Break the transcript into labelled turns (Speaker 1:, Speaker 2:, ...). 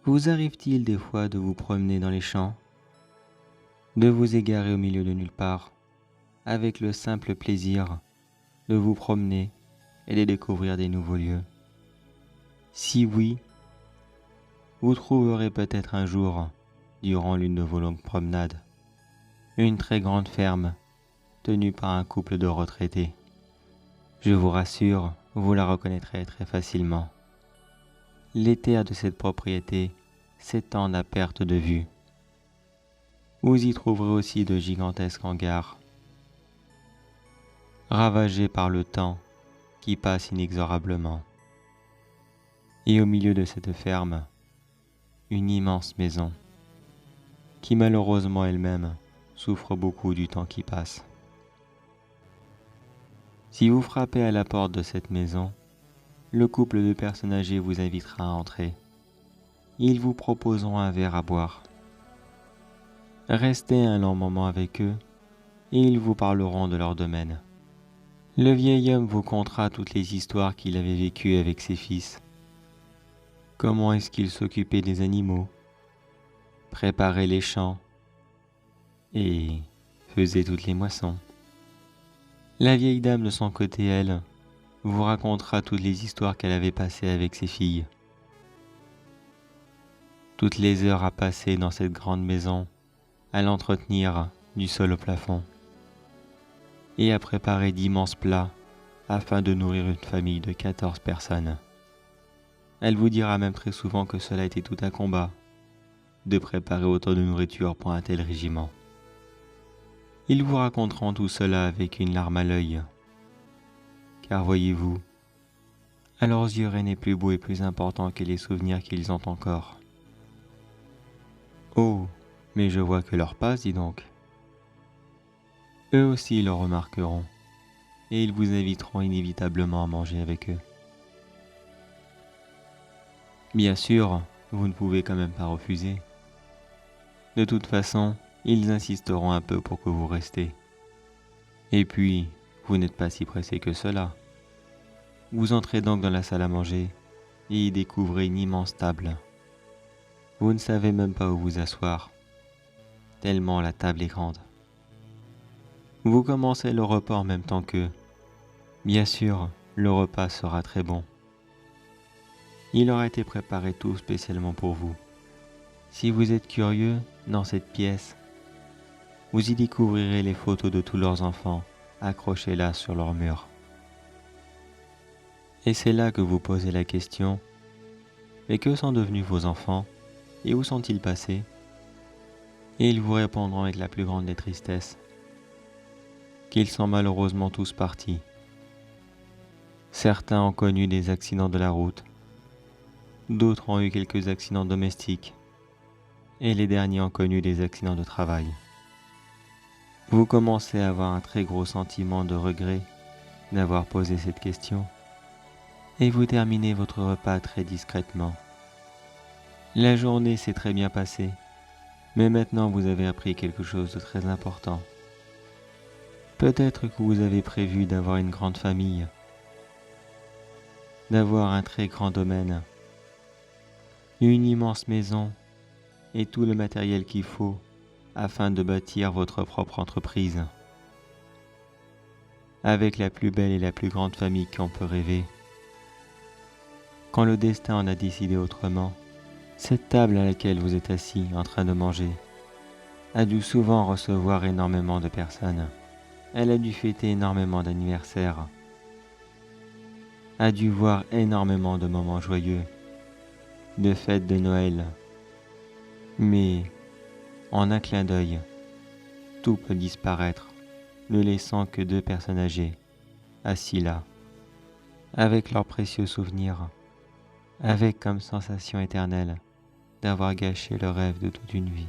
Speaker 1: Vous arrive-t-il des fois de vous promener dans les champs, de vous égarer au milieu de nulle part, avec le simple plaisir de vous promener et de découvrir des nouveaux lieux? Si oui, vous trouverez peut-être un jour, durant l'une de vos longues promenades, une très grande ferme tenue par un couple de retraités. Je vous rassure, vous la reconnaîtrez très facilement. Les terres de cette propriété s'étendent à perte de vue. Vous y trouverez aussi de gigantesques hangars, ravagés par le temps qui passe inexorablement. Et au milieu de cette ferme, une immense maison, qui malheureusement elle-même souffre beaucoup du temps qui passe. Si vous frappez à la porte de cette maison, le couple de personnes âgées vous invitera à entrer. Ils vous proposeront un verre à boire. Restez un long moment avec eux et ils vous parleront de leur domaine. Le vieil homme vous contera toutes les histoires qu'il avait vécues avec ses fils. Comment est-ce qu'il s'occupait des animaux, préparait les champs et faisait toutes les moissons. La vieille dame de son côté, elle, vous racontera toutes les histoires qu'elle avait passées avec ses filles. Toutes les heures à passer dans cette grande maison, à l'entretenir du sol au plafond, et à préparer d'immenses plats afin de nourrir une famille de 14 personnes. Elle vous dira même très souvent que cela était tout un combat, de préparer autant de nourriture pour un tel régiment. Ils vous raconteront tout cela avec une larme à l'œil, car voyez-vous, à leurs yeux rien n'est plus beau et plus important que les souvenirs qu'ils ont encore. Oh, mais je vois que l'heure passe, dis donc. Eux aussi le remarqueront, et ils vous inviteront inévitablement à manger avec eux. Bien sûr, vous ne pouvez quand même pas refuser. De toute façon, ils insisteront un peu pour que vous restiez. Et puis, vous n'êtes pas si pressé que cela. Vous entrez donc dans la salle à manger et y découvrez une immense table. Vous ne savez même pas où vous asseoir, tellement la table est grande. Vous commencez le repas en même temps qu'eux. Bien sûr, le repas sera très bon. Il aura été préparé tout spécialement pour vous. Si vous êtes curieux, dans cette pièce, vous y découvrirez les photos de tous leurs enfants, accrochées là sur leur mur. Et c'est là que vous posez la question, mais que sont devenus vos enfants et où sont-ils passés? Et ils vous répondront avec la plus grande des tristesses, qu'ils sont malheureusement tous partis. Certains ont connu des accidents de la route, d'autres ont eu quelques accidents domestiques, et les derniers ont connu des accidents de travail. Vous commencez à avoir un très gros sentiment de regret d'avoir posé cette question, et vous terminez votre repas très discrètement. La journée s'est très bien passée, mais maintenant vous avez appris quelque chose de très important. Peut-être que vous avez prévu d'avoir une grande famille, d'avoir un très grand domaine, une immense maison et tout le matériel qu'il faut afin de bâtir votre propre entreprise, avec la plus belle et la plus grande famille qu'on peut rêver. Quand le destin en a décidé autrement, cette table à laquelle vous êtes assis en train de manger a dû souvent recevoir énormément de personnes. Elle a dû fêter énormément d'anniversaires, a dû voir énormément de moments joyeux, de fêtes de Noël. Mais en un clin d'œil, tout peut disparaître, ne laissant que 2 personnes âgées, assis là, avec leurs précieux souvenirs, avec comme sensation éternelle d'avoir gâché le rêve de toute une vie.